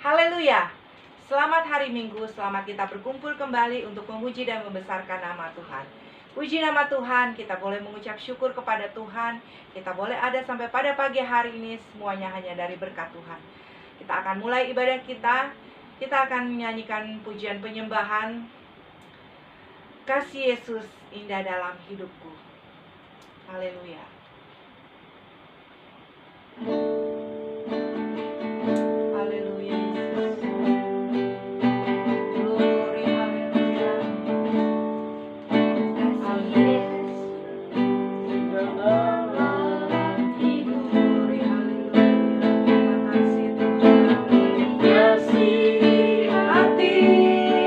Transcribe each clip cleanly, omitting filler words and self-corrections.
Haleluya. Selamat hari Minggu, selamat kita berkumpul kembali untuk memuji dan membesarkan nama Tuhan. Puji nama Tuhan, kita boleh mengucap syukur kepada Tuhan. Kita boleh ada sampai pada pagi hari ini, semuanya hanya dari berkat Tuhan. Kita akan mulai ibadah kita. Kita akan menyanyikan pujian penyembahan. Kasih Yesus indah dalam hidupku. Haleluya. Haleluya Yesus. Glory, haleluya. Kasih Yesus dalam hidupku. Glory, haleluya. Terima kasih Tuhan. Kasih hati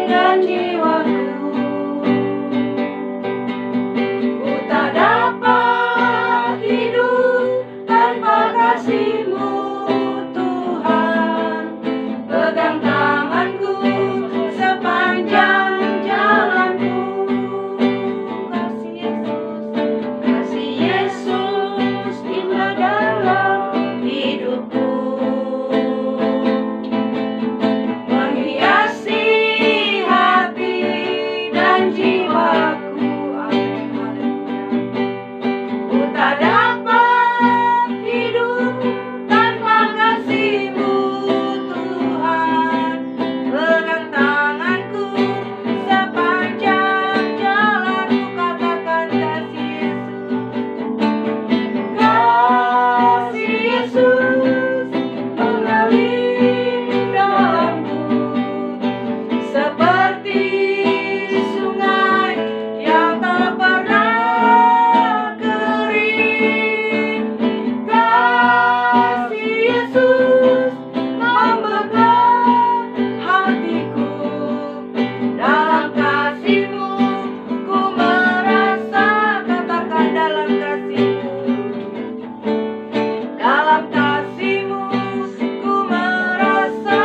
dan jiwaku. Ku tak dapat hidup tanpa kasih-Mu Tuhan. Pegang tanganku sepanjang jalanku. Kasih Yesus indah dalam hidupku. Menghiasi hati dan jiwaku. Amin, haleluya. Ku tak dapat hidup tanpa kasih-Mu Tuhan. Pegang tanganku sepanjang jalanku. Katakan kasih Yesus. Kasih Yesus mengalir dalamku seperti sungai yang tak pernah kering. Kasih Yesus memegang hatiku. Dalam kasih-Mu ku merasa. Katakan dalam kasih-Mu. Dalam kasih-Mu ku merasa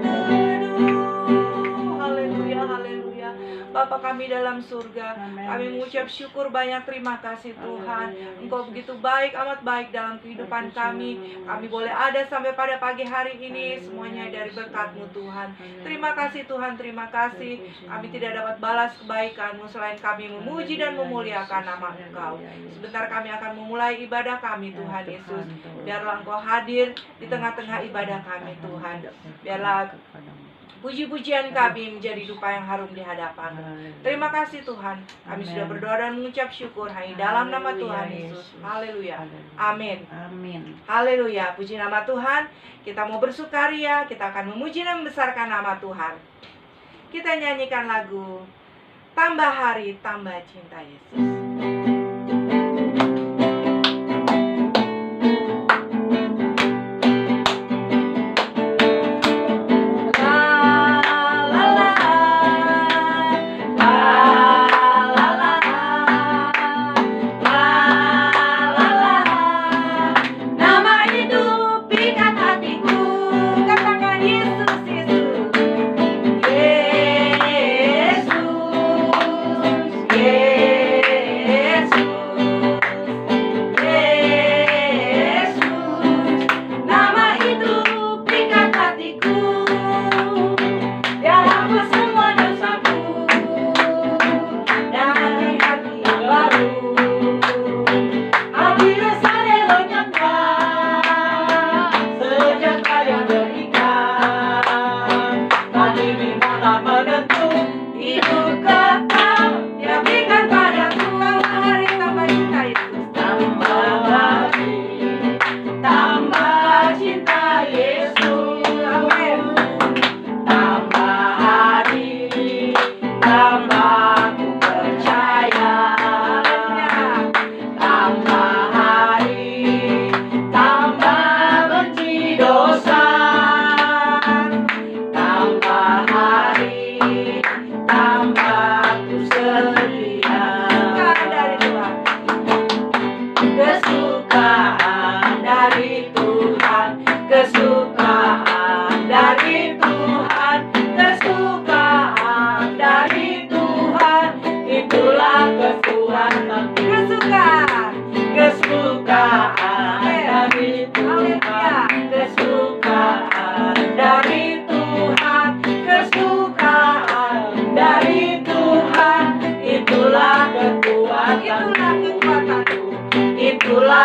teduh. Haleluya, haleluya. Bapa kami dalam surga, kami mengucap syukur banyak terima kasih Tuhan. Engkau begitu baik, amat baik dalam kehidupan kami. Kami boleh ada sampai pada pagi hari ini, semuanya dari berkat-Mu Tuhan. Terima kasih Tuhan, terima kasih. Kami tidak dapat balas kebaikan-Mu selain kami memuji dan memuliakan nama Engkau. Sebentar kami akan memulai ibadah kami Tuhan Yesus. Biarlah Engkau hadir di tengah-tengah ibadah kami Tuhan. Biarlah puji-pujian kami menjadi dupa yang harum di hadapan-Mu. Terima kasih Tuhan. Kami sudah berdoa dan mengucap syukur hanya dalam nama Tuhan Yesus. Haleluya. Amin. Amin. Haleluya. Puji nama Tuhan. Kita mau bersukaria, kita akan memuji dan membesarkan nama Tuhan. Kita nyanyikan lagu Tambah Hari Tambah Cinta Yesus. Nama hidup pikat hatiku. Katakan Yesus, Yesus. Yesus, Yesus.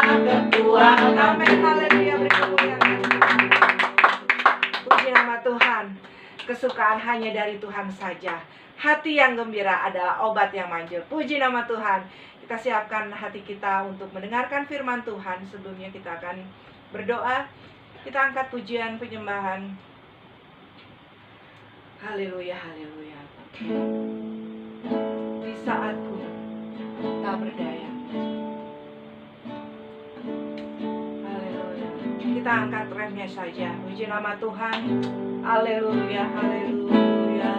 kekuatan. Amin, haleluya, beri kemuliaan. Puji nama Tuhan. Kesukaan hanya dari Tuhan saja. Hati yang gembira adalah obat yang manjur. Puji nama Tuhan. Kita siapkan hati kita untuk mendengarkan firman Tuhan. Sebelumnya kita akan berdoa. Kita angkat pujian penyembahan. Haleluya, haleluya. Di saatku tak berdaya. Haleluya. Kita angkat remnya saja. Puji nama Tuhan. Haleluya, haleluya.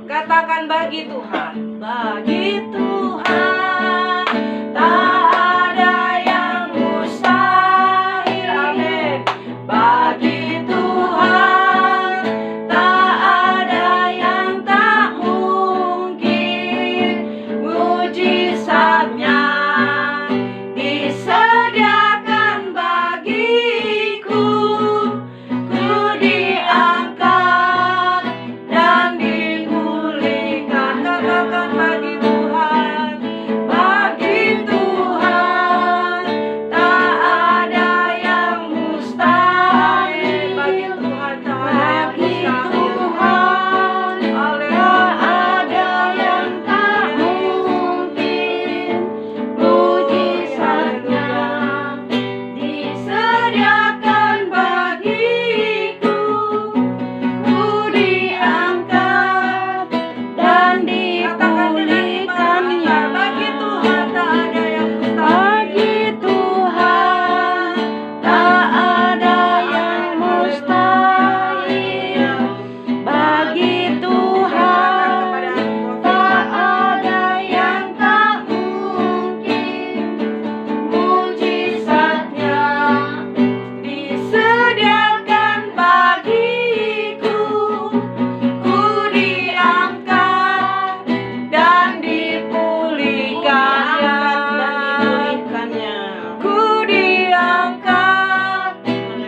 Katakan bagi Tuhan, bagi Tuhan tak ada yang mustahil. Amin. Bagi Tuhan tak ada yang tak mungkin. Mujizatnya disediakan bagiku. Ku diangkat dan dipulihkan. Katakan bagi Tuhan, bagi Tuhan tak ada yang mustahil. Bagi Tuhan tak ada yang mustahil. Tak ada yang tak mungkin. Mujizatnya disediakan bagiku. Ku diangkat dan dipulihkannya. Bagi Tuhan tak ada yang mustahil. Bagi Tuhan tak ada yang mustahil. Bagi Tuhan tak ada yang tak mungkin. Mujizatnya disediakan bagiku. Ku diangkat dan dipulihkannya. Ku diangkat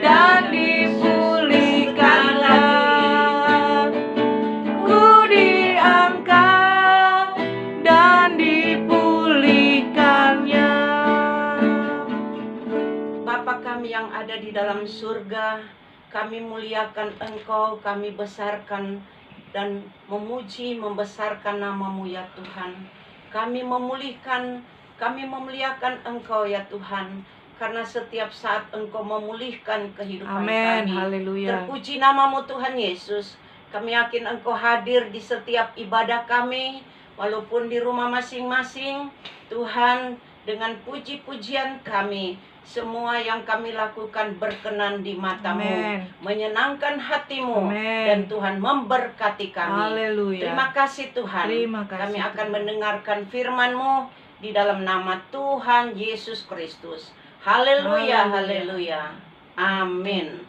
dan dipulihkannya. Ku diangkat dan dipulihkannya. Bapa kami yang ada di dalam surga, kami muliakan Engkau, kami besarkan dan memuji, membesarkan nama-Mu ya Tuhan. Kami memulihkan, kami memuliakan Engkau ya Tuhan, karena setiap saat Engkau memulihkan kehidupan Amin, kami. haleluya. Terpuji nama-Mu Tuhan Yesus. Kami yakin Engkau hadir di setiap ibadah kami, walaupun di rumah masing-masing. Tuhan, dengan puji-pujian kami, semua yang kami lakukan berkenan di mata-Mu, Amin. menyenangkan hati-Mu, Amin. dan Tuhan memberkati kami. Haleluya. Terima kasih Tuhan. Terima kasih, Kami akan Tuhan. mendengarkan firman-Mu di dalam nama Tuhan Yesus Kristus. Haleluya, Haleluya. haleluya. Amin.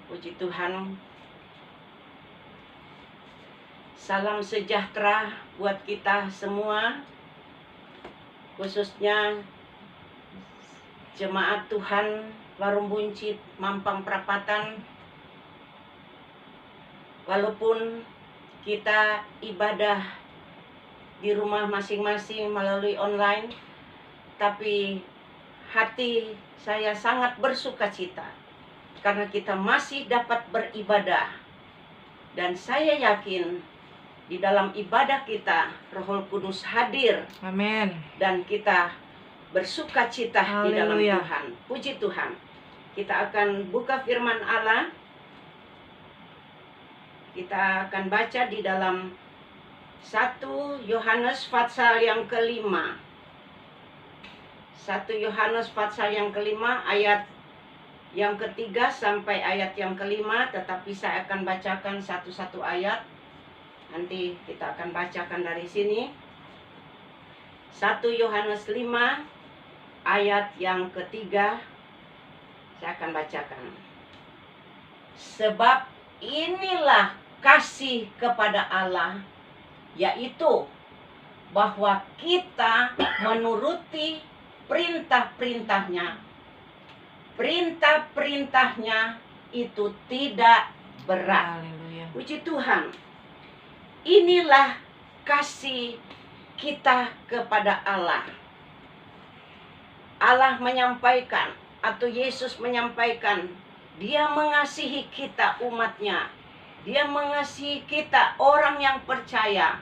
Puji Tuhan. Salam sejahtera buat kita semua, khususnya jemaat Tuhan Warung Buncit, Mampang Perapatan. Walaupun kita ibadah di rumah masing-masing melalui online, tapi hati saya sangat bersuka cita karena kita masih dapat beribadah. Dan saya yakin di dalam ibadah kita Roh Kudus hadir Amin. dan kita bersuka cita di dalam Haleluya. Tuhan. Puji Tuhan. Kita akan buka firman Allah. Kita akan baca di dalam 1 Yohanes pasal yang kelima. 1 Yohanes pasal yang kelima ayat yang ketiga sampai ayat yang kelima. Tetapi saya akan bacakan satu-satu ayat. Nanti kita akan bacakan dari sini. 1 Yohanes 5 ayat yang ketiga. Saya akan bacakan. Sebab inilah kasih kepada Allah, yaitu bahwa kita menuruti perintah-perintahnya. Perintah-perintahnya itu tidak berat. Haleluya. Puji Tuhan. Inilah kasih kita kepada Allah. Allah menyampaikan, atau Yesus menyampaikan, Dia mengasihi kita umatnya. Dia mengasihi kita orang yang percaya.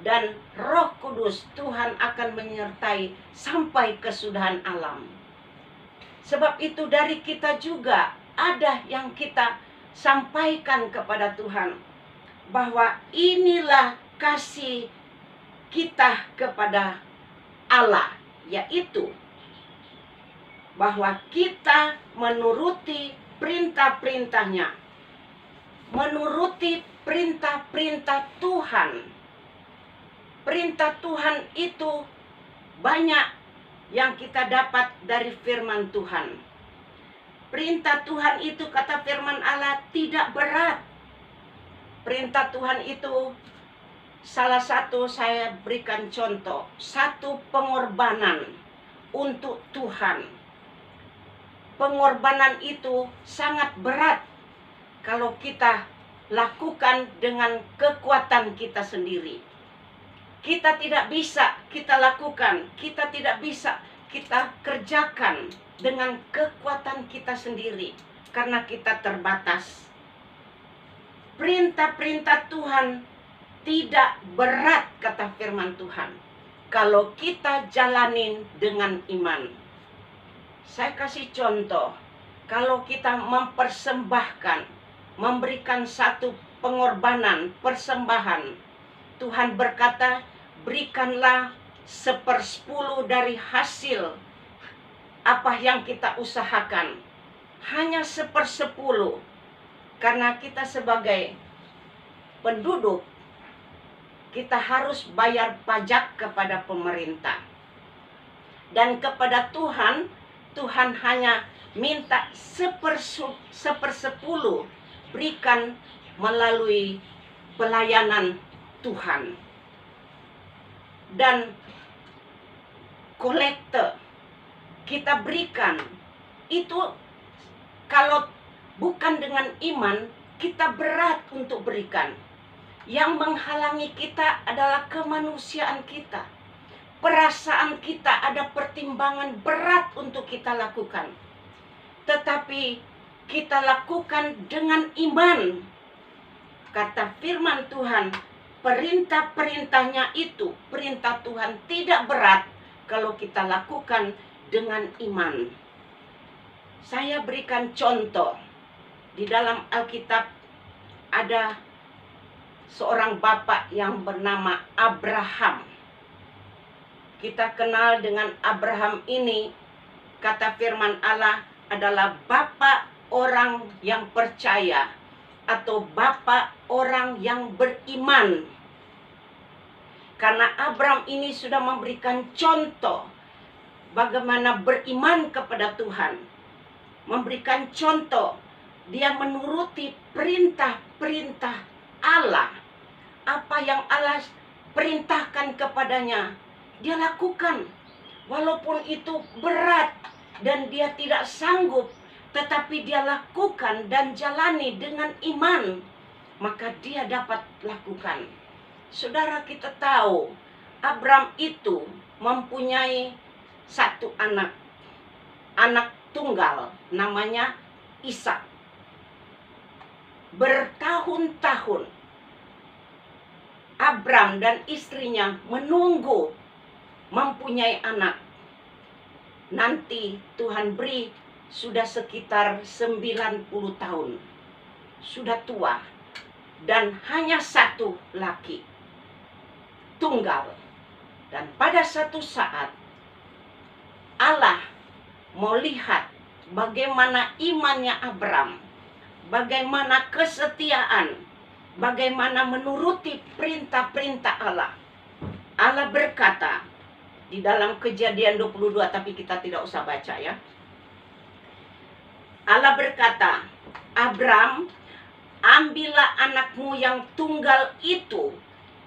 Dan Roh Kudus Tuhan akan menyertai sampai kesudahan alam. Sebab itu dari kita juga ada yang kita sampaikan kepada Tuhan. Bahwa inilah kasih kita kepada Allah. Yaitu bahwa kita menuruti perintah-perintahnya. Menuruti perintah-perintah Tuhan. Perintah Tuhan itu banyak yang kita dapat dari firman Tuhan. Perintah Tuhan itu, kata firman Allah, tidak berat. Perintah Tuhan itu salah satu, saya berikan contoh, satu pengorbanan untuk Tuhan. Pengorbanan itu sangat berat kalau kita lakukan dengan kekuatan kita sendiri. Kita tidak bisa kita lakukan, kita tidak bisa kita kerjakan dengan kekuatan kita sendiri karena kita terbatas. Perintah-perintah Tuhan tidak berat, kata firman Tuhan, kalau kita jalanin dengan iman. Saya kasih contoh, kalau kita mempersembahkan, memberikan satu pengorbanan, persembahan, Tuhan berkata, berikanlah 1/10 dari hasil apa yang kita usahakan. Hanya 1/10, karena kita sebagai penduduk, kita harus bayar pajak kepada pemerintah. Dan kepada Tuhan, Tuhan hanya minta 1/10 berikan melalui pelayanan Tuhan. Dan kolekte kita berikan itu, kalau bukan dengan iman, kita berat untuk berikan. Yang menghalangi kita adalah kemanusiaan kita. Perasaan kita, ada pertimbangan berat untuk kita lakukan. Tetapi kita lakukan dengan iman. Kata firman Tuhan, perintah-perintahnya itu, perintah Tuhan tidak berat kalau kita lakukan dengan iman. Saya berikan contoh. Di dalam Alkitab ada seorang bapak yang bernama Abraham. Kita kenal dengan Abraham ini, kata firman Allah, adalah bapak orang yang percaya atau bapak orang yang beriman. Karena Abraham ini sudah memberikan contoh bagaimana beriman kepada Tuhan. Memberikan contoh, dia menuruti perintah-perintah Allah. Apa yang Allah perintahkan kepadanya, dia lakukan. Walaupun itu berat dan dia tidak sanggup, tetapi dia lakukan dan jalani dengan iman, maka dia dapat lakukan. Saudara, kita tahu Abraham itu mempunyai satu anak tunggal, namanya Ishak. Bertahun-tahun Abraham dan istrinya menunggu mempunyai anak. Nanti Tuhan beri sudah sekitar 90 tahun. Sudah tua. Dan hanya satu laki. Tunggal. Dan pada satu saat Allah mau lihat bagaimana imannya Abraham. Bagaimana kesetiaan. Bagaimana menuruti perintah-perintah Allah. Allah berkata di dalam Kejadian 22, tapi kita tidak usah baca ya. Allah berkata, Abraham, ambillah anakmu yang tunggal itu,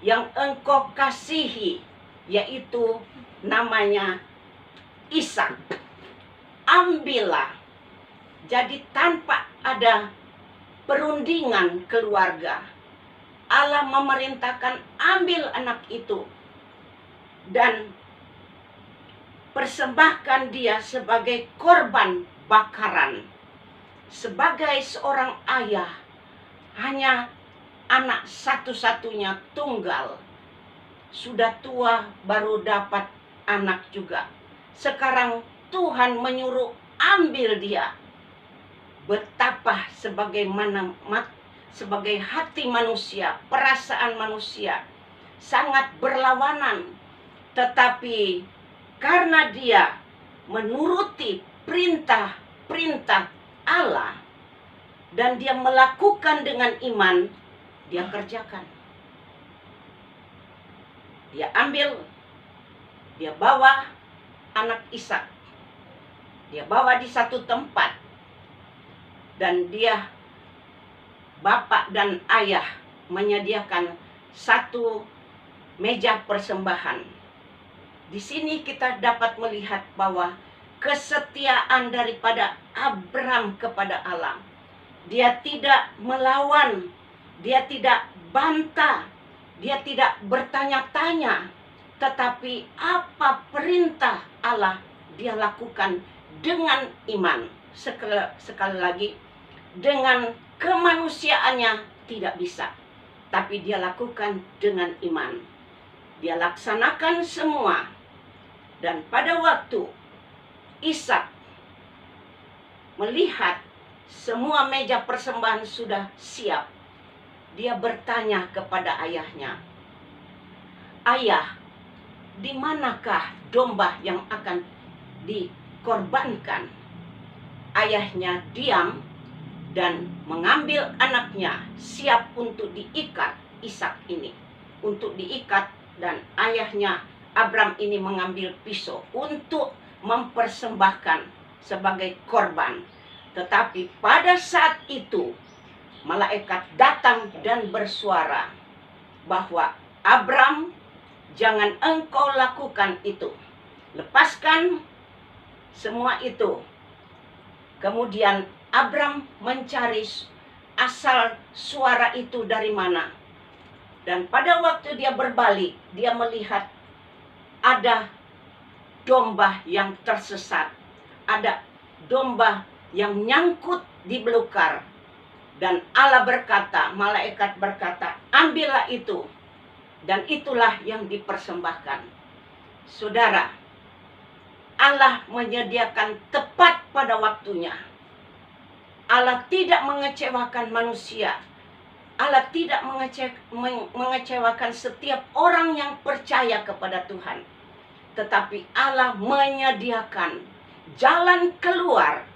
yang engkau kasihi, yaitu namanya Ishak. Ambillah. Jadi tanpa ada perundingan keluarga, Allah memerintahkan ambil anak itu. dan persembahkan dia sebagai korban bakaran. Sebagai seorang ayah, hanya anak satu-satunya tunggal, sudah tua baru dapat anak juga. Sekarang Tuhan menyuruh ambil dia. Betapa sebagai hati manusia, perasaan manusia sangat berlawanan. Tetapi karena dia menuruti perintah Allah dan dia melakukan dengan iman, dia kerjakan. Dia ambil, dia bawa anak Ishak. Dia bawa di satu tempat. Dan dia, bapak dan ayah, menyediakan satu meja persembahan. Di sini kita dapat melihat bahwa kesetiaan daripada Abram kepada Allah. Dia tidak melawan, dia tidak bantah, dia tidak bertanya-tanya, tetapi apa perintah Allah dia lakukan dengan iman. Sekali lagi, dengan kemanusiaannya tidak bisa, tapi dia lakukan dengan iman. Dia laksanakan semua. Dan pada waktu Ishak melihat semua meja persembahan sudah siap, dia bertanya kepada ayahnya, "Ayah, di manakah domba yang akan dikorbankan?" Ayahnya diam dan mengambil anaknya, siap untuk diikat. Ishak ini untuk diikat, dan ayahnya Abram ini mengambil pisau untuk mempersembahkan sebagai korban. Tetapi pada saat itu malaikat datang dan bersuara bahwa, "Abram, jangan engkau lakukan itu. Lepaskan semua itu." Kemudian Abram mencari asal suara itu dari mana. Dan pada waktu dia berbalik, dia melihat ada domba yang tersesat. Ada domba yang nyangkut di belukar. Dan Allah berkata, malaikat berkata, "Ambillah itu." Dan itulah yang dipersembahkan. Saudara, Allah menyediakan tepat pada waktunya. Allah tidak mengecewakan manusia. Allah tidak mengecewakan setiap orang yang percaya kepada Tuhan. Tetapi Allah menyediakan jalan keluar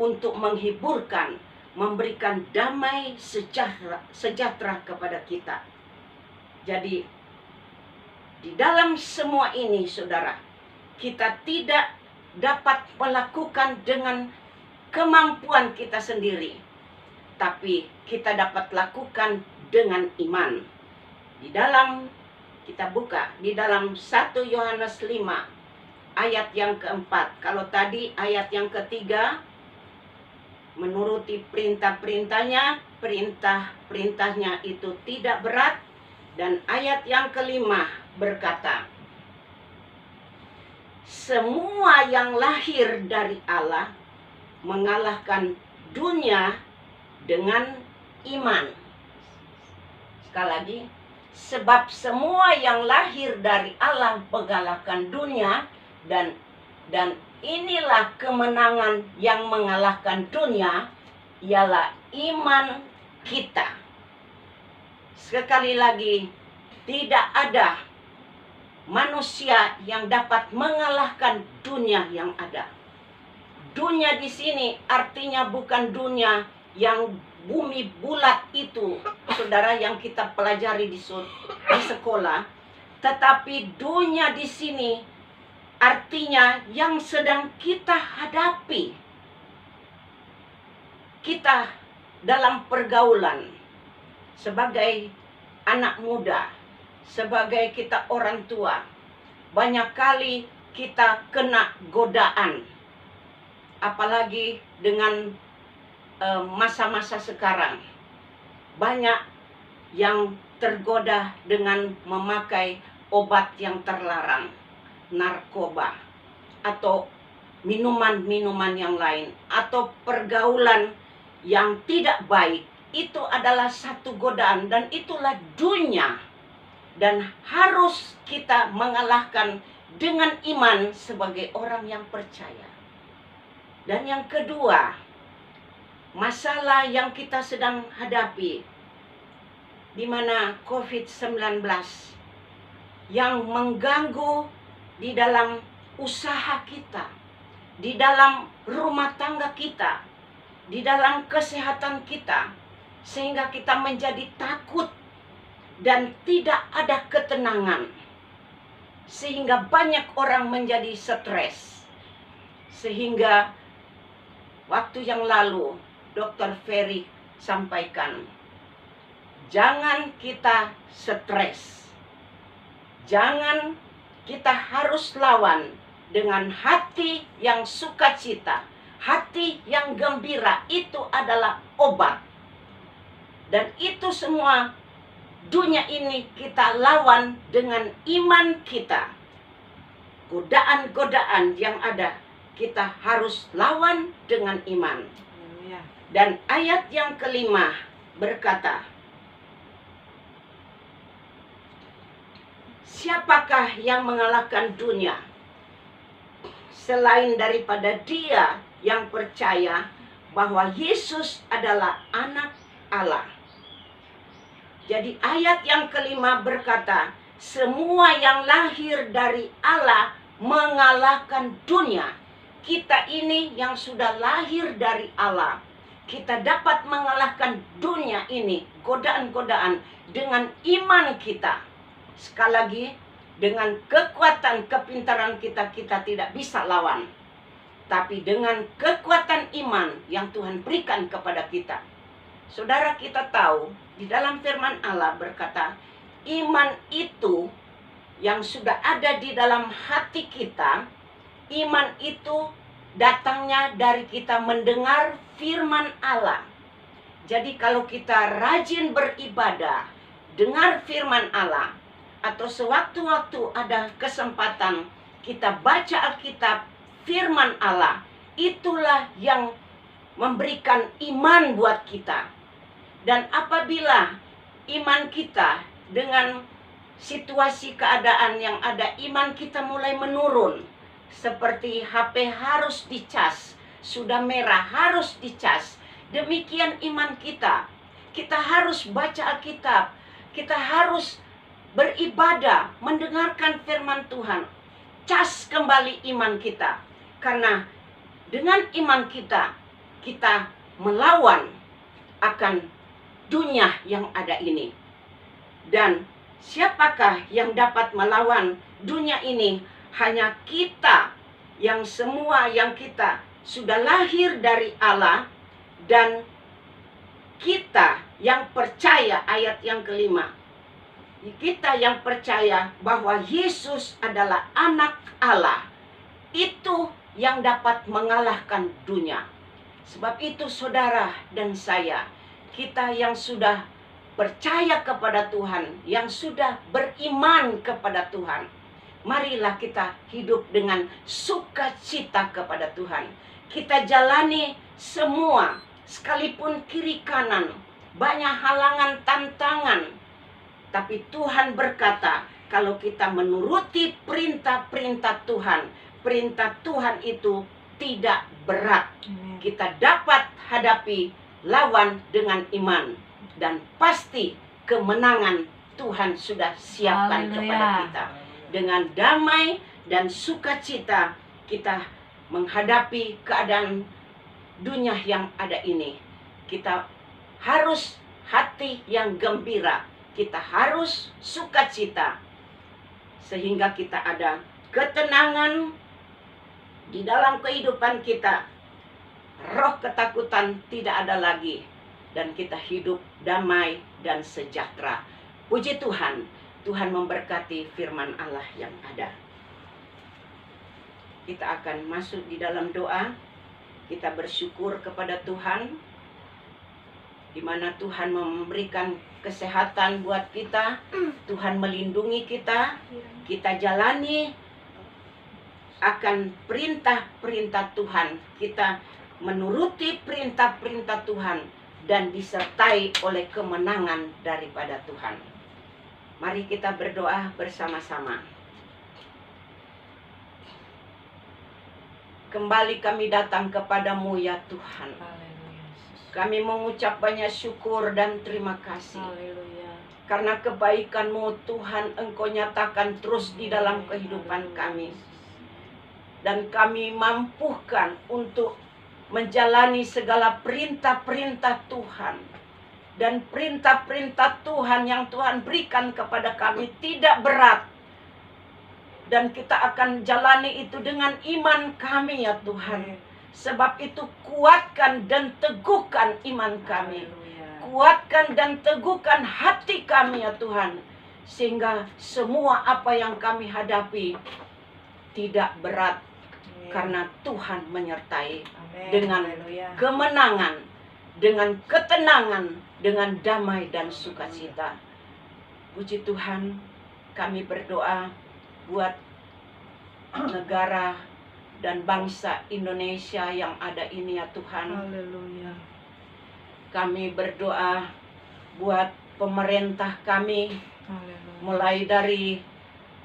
untuk menghiburkan, memberikan damai sejahtera kepada kita. Jadi, di dalam semua ini, saudara, kita tidak dapat melakukan dengan kemampuan kita sendiri, tapi kita dapat lakukan dengan iman. Di dalam, kita buka di dalam 1 Yohanes 5 ayat yang keempat. Kalau tadi ayat yang ketiga, menuruti perintah-perintahnya, perintah-perintahnya itu tidak berat. Dan ayat yang kelima berkata, semua yang lahir dari Allah mengalahkan dunia dengan iman. Sekali lagi, sebab semua yang lahir dari Allah mengalahkan dunia, dan inilah kemenangan yang mengalahkan dunia, ialah iman kita. Sekali lagi, tidak ada manusia yang dapat mengalahkan dunia yang ada. Dunia di sini artinya bukan dunia yang bumi bulat itu, saudara, yang kita pelajari di sekolah. Tetapi dunia di sini artinya yang sedang kita hadapi. Kita dalam pergaulan sebagai anak muda, sebagai kita orang tua, banyak kali kita kena godaan. Apalagi dengan masa-masa sekarang, banyak yang tergoda dengan memakai obat yang terlarang, narkoba, atau minuman-minuman yang lain, atau pergaulan yang tidak baik. Itu adalah satu godaan, dan itulah dunia. Dan harus kita mengalahkan dengan iman sebagai orang yang percaya. Dan yang kedua, masalah yang kita sedang hadapi, di mana COVID-19 yang mengganggu di dalam usaha kita, di dalam rumah tangga kita, di dalam kesehatan kita, sehingga kita menjadi takut dan tidak ada ketenangan, sehingga banyak orang menjadi stres. Sehingga waktu yang lalu Dr. Ferry sampaikan, jangan kita stres, jangan, kita harus lawan dengan hati yang sukacita, hati yang gembira. Itu adalah obat. Dan itu semua dunia ini kita lawan dengan iman kita. Godaan-godaan yang ada kita harus lawan dengan iman. Dan ayat yang kelima berkata, siapakah yang mengalahkan dunia selain daripada dia yang percaya bahwa Yesus adalah anak Allah. Jadi ayat yang kelima berkata, semua yang lahir dari Allah mengalahkan dunia. Kita ini yang sudah lahir dari Allah, kita dapat mengalahkan dunia ini, godaan-godaan, dengan iman kita. Sekali lagi, dengan kekuatan kepintaran kita, kita tidak bisa lawan. Tapi dengan kekuatan iman yang Tuhan berikan kepada kita. Saudara, kita tahu di dalam firman Allah berkata, iman itu yang sudah ada di dalam hati kita, iman itu datangnya dari kita mendengar firman Allah. Jadi kalau kita rajin beribadah, dengar firman Allah, atau sewaktu-waktu ada kesempatan kita baca Alkitab, firman Allah, itulah yang memberikan iman buat kita. Dan apabila iman kita dengan situasi keadaan yang ada, iman kita mulai menurun. Seperti HP harus dicas, sudah merah harus dicas. Demikian iman kita. Kita harus baca Alkitab, kita harus beribadah, mendengarkan firman Tuhan. Cas kembali iman kita. Karena dengan iman kita, kita melawan akan dunia yang ada ini. Dan siapakah yang dapat melawan dunia ini? Hanya kita, yang semua yang kita sudah lahir dari Allah, dan kita yang percaya, ayat yang kelima, kita yang percaya bahwa Yesus adalah anak Allah, itu yang dapat mengalahkan dunia. Sebab itu saudara dan saya, kita yang sudah percaya kepada Tuhan, yang sudah beriman kepada Tuhan, marilah kita hidup dengan sukacita kepada Tuhan. Kita jalani semua, sekalipun kiri kanan, banyak halangan, tantangan. Tapi Tuhan berkata, kalau kita menuruti perintah-perintah Tuhan itu tidak berat. Kita dapat hadapi lawan dengan iman. Dan pasti kemenangan Tuhan sudah siapkan kepada kita. Dengan damai dan sukacita kita menghadapi keadaan dunia yang ada ini. Kita harus hati yang gembira. Kita harus sukacita. Sehingga kita ada ketenangan di dalam kehidupan kita. Roh ketakutan tidak ada lagi. Dan kita hidup damai dan sejahtera. Puji Tuhan. Tuhan memberkati firman Allah yang ada. Kita akan masuk di dalam doa. Kita bersyukur kepada Tuhan. di mana Tuhan memberikan kesehatan buat kita, Tuhan melindungi kita, kita jalani akan perintah-perintah Tuhan, kita menuruti perintah-perintah Tuhan dan disertai oleh kemenangan daripada Tuhan. Mari kita berdoa bersama-sama. Kembali kami datang kepadamu ya Tuhan. Kami mengucap banyak syukur dan terima kasih. Karena kebaikan-Mu Tuhan Engkau nyatakan terus di dalam kehidupan kami. Dan kami mampukan untuk menjalani segala perintah-perintah Tuhan. Dan perintah-perintah Tuhan yang Tuhan berikan kepada kami tidak berat. Dan kita akan jalani itu dengan iman kami ya Tuhan. Sebab itu kuatkan dan teguhkan iman kami. Kuatkan dan teguhkan hati kami ya Tuhan. Sehingga semua apa yang kami hadapi tidak berat. Karena Tuhan menyertai dengan kemenangan, dengan ketenangan, dengan damai dan sukacita. Puji Tuhan, kami berdoa buat negara dan bangsa Indonesia yang ada ini ya Tuhan. Haleluya. Kami berdoa buat pemerintah kami, Haleluya. mulai dari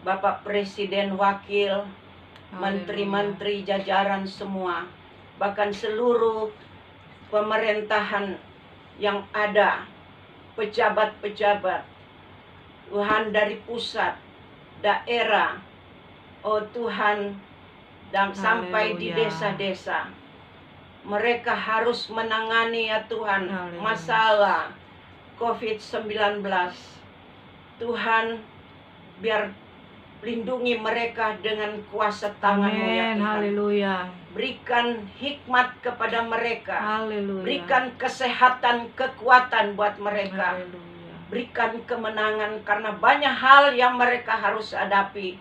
Bapak Presiden, Wakil, menteri-menteri, jajaran semua, bahkan seluruh pemerintahan yang ada, pejabat-pejabat, Tuhan dari pusat, daerah, oh Tuhan, dan sampai di desa-desa. Mereka harus menangani ya Tuhan masalah COVID-19. Tuhan, biar lindungi mereka dengan kuasa tangan-Mu ya Tuhan. Haleluya. Berikan hikmat kepada mereka. Haleluya. Berikan kesehatan, kekuatan buat mereka. Haleluya. Berikan kemenangan karena banyak hal yang mereka harus hadapi.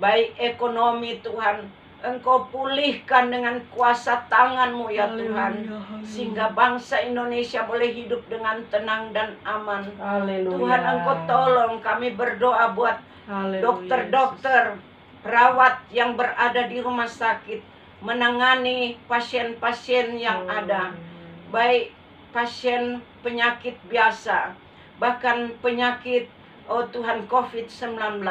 Baik ekonomi Tuhan, Engkau pulihkan dengan kuasa tangan-Mu ya Tuhan. Sehingga bangsa Indonesia boleh hidup dengan tenang dan aman. Haleluya. Tuhan Engkau tolong, kami berdoa buat dokter-dokter, perawat yang berada di rumah sakit, menangani pasien-pasien yang ada, baik pasien penyakit biasa, bahkan penyakit, oh Tuhan, COVID-19.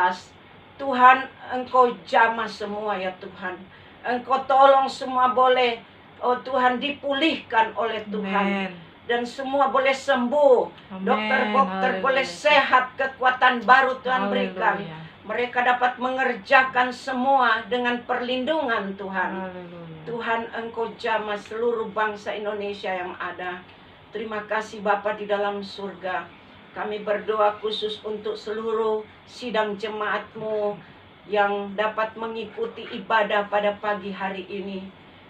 Tuhan, Engkau jamah semua ya Tuhan. Engkau tolong semua boleh, oh Tuhan, dipulihkan oleh Tuhan. Dan semua boleh sembuh. Dokter-dokter boleh sehat, kekuatan baru Tuhan berikan. Mereka dapat mengerjakan semua dengan perlindungan Tuhan. Tuhan, Engkau jamah seluruh bangsa Indonesia yang ada. Terima kasih Bapa di dalam surga. Kami berdoa khusus untuk seluruh sidang jemaat-Mu yang dapat mengikuti ibadah pada pagi hari ini.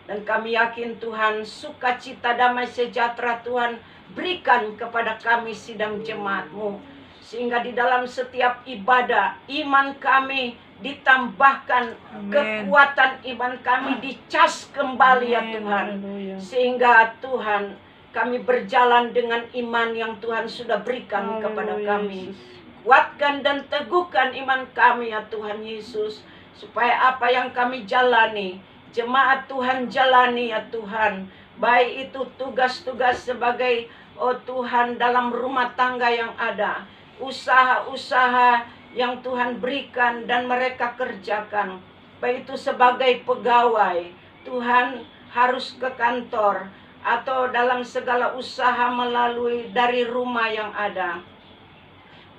Dan kami yakin Tuhan, sukacita damai sejahtera Tuhan berikan kepada kami sidang jemaat-Mu. Sehingga di dalam setiap ibadah, iman kami ditambahkan, kekuatan iman kami dicas kembali ya Tuhan. Sehingga Tuhan, kami berjalan dengan iman yang Tuhan sudah berikan kepada kami. Kuatkan dan teguhkan iman kami ya Tuhan Yesus. Supaya apa yang kami jalani, jemaat Tuhan jalani ya Tuhan. Baik itu tugas-tugas sebagai, oh Tuhan, dalam rumah tangga yang ada. Usaha-usaha yang Tuhan berikan dan mereka kerjakan. Baik itu sebagai pegawai, Tuhan harus ke kantor. Atau dalam segala usaha melalui dari rumah yang ada.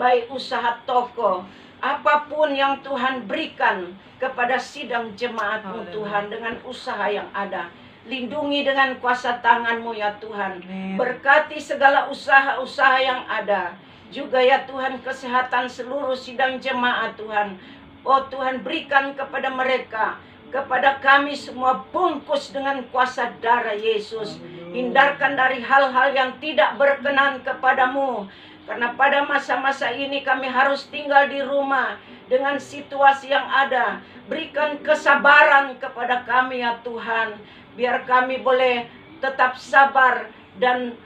Baik usaha toko, apapun yang Tuhan berikan kepada sidang jemaat-Mu Tuhan dengan usaha yang ada. Lindungi dengan kuasa tangan-Mu ya Tuhan. Berkati segala usaha-usaha yang ada. Juga ya Tuhan kesehatan seluruh sidang jemaat Tuhan. Oh Tuhan, berikan kepada mereka, kepada kami semua, bungkus dengan kuasa darah Yesus. Hindarkan dari hal-hal yang tidak berkenan kepadamu. Karena pada masa-masa ini kami harus tinggal di rumah dengan situasi yang ada. Berikan kesabaran kepada kami ya Tuhan. Biar kami boleh tetap sabar dan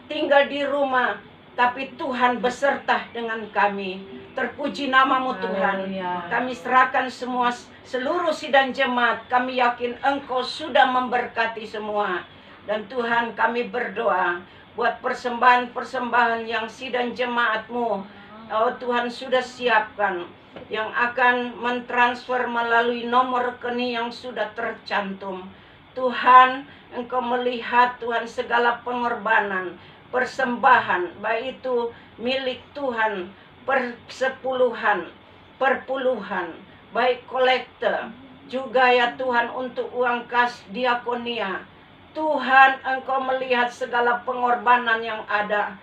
tinggal di rumah, tapi Tuhan beserta dengan kami. Terpuji namamu Tuhan. Haleluya. Kami serahkan semua seluruh sidang jemaat. Kami yakin Engkau sudah memberkati semua. Dan Tuhan, kami berdoa buat persembahan-persembahan yang sidang jemaat-Mu, oh Tuhan sudah siapkan, yang akan mentransfer melalui nomor rekening yang sudah tercantum. Tuhan, Engkau melihat Tuhan segala pengorbanan, persembahan, baik itu milik Tuhan, persepuluhan, perpuluhan, baik kolektor, juga ya Tuhan untuk uang kas diakonia. Tuhan, Engkau melihat segala pengorbanan yang ada.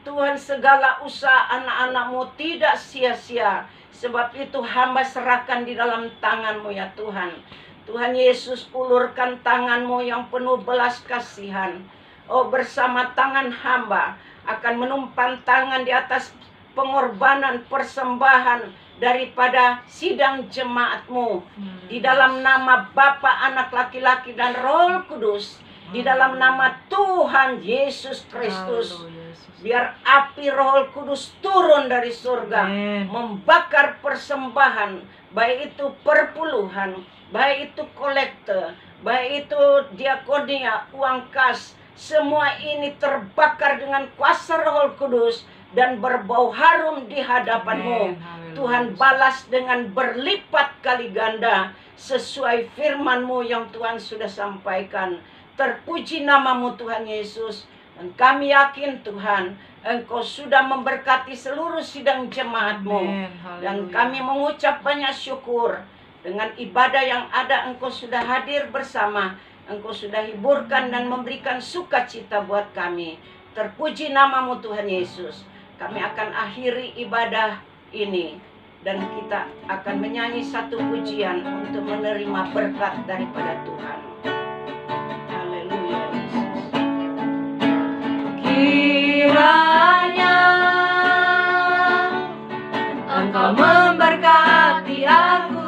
Tuhan, segala usaha anak-anak-Mu tidak sia-sia. Sebab itu hamba serahkan di dalam tangan-Mu ya Tuhan. Tuhan Yesus, ulurkan tangan-Mu yang penuh belas kasihan. Oh, bersama tangan hamba akan menumpang tangan di atas pengorbanan persembahan daripada sidang jemaat-Mu. Di dalam nama Bapa, Anak laki-laki dan Roh Kudus. Di dalam nama Tuhan Yesus Kristus. Biar api Roh Kudus turun dari surga. Amen. Membakar persembahan. Baik itu perpuluhan. Baik itu kolektor. Baik itu diakonia, uang kas. Semua ini terbakar dengan kuasa Roh Kudus. Dan berbau harum di hadapan-Mu. Tuhan, balas dengan berlipat kali ganda. Sesuai firman-Mu yang Tuhan sudah sampaikan. Terpuji namamu Tuhan Yesus. Dan kami yakin Tuhan, Engkau sudah memberkati seluruh sidang jemaat-Mu. Dan kami mengucap banyak syukur. Dengan ibadah yang ada, Engkau sudah hadir bersama. Engkau sudah hiburkan dan memberikan sukacita buat kami. Terpuji namamu Tuhan Yesus. Kami akan akhiri ibadah ini. Dan kita akan menyanyi satu pujian untuk menerima berkat daripada Tuhan. Haleluya Yesus. Kiranya Engkau memberkati aku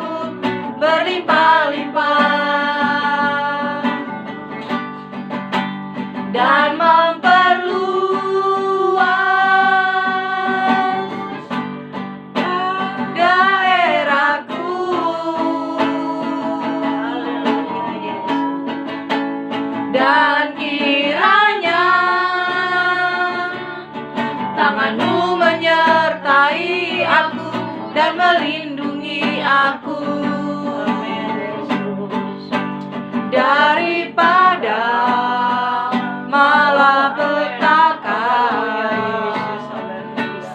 berlimpah-limpah dan memperluas daerahku. Haleluya Yesus. Dan kiranya tangan-Mu menyertai aku dan melindungi aku daripada malapetaka,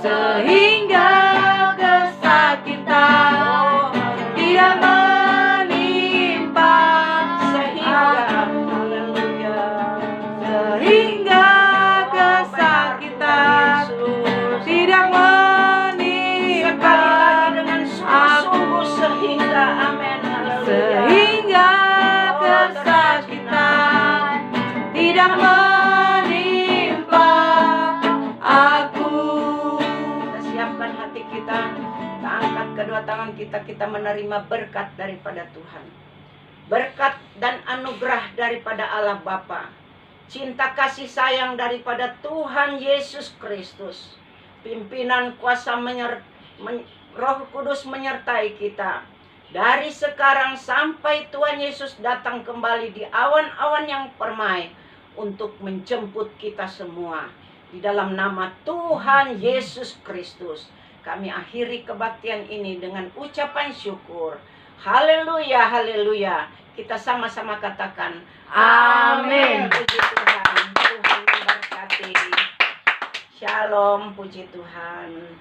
sehingga kesakitan tidak menimpa aku. Sehingga kesakitan tidak menimpa aku. Sehingga amin. Sehingga kesakitan tidak menimpa aku. Kita siapkan hati kita, kita angkat kedua tangan kita, kita menerima berkat daripada Tuhan. Berkat dan anugerah daripada Allah Bapa. Cinta kasih sayang daripada Tuhan Yesus Kristus. Pimpinan kuasa Roh Kudus menyertai kita. Dari sekarang sampai Tuhan Yesus datang kembali di awan-awan yang permai untuk menjemput kita semua. Di dalam nama Tuhan Yesus Kristus, kami akhiri kebaktian ini dengan ucapan syukur. Haleluya, haleluya. Kita sama-sama katakan Amin. Puji Tuhan. Tuhan memberkati. Shalom, puji Tuhan.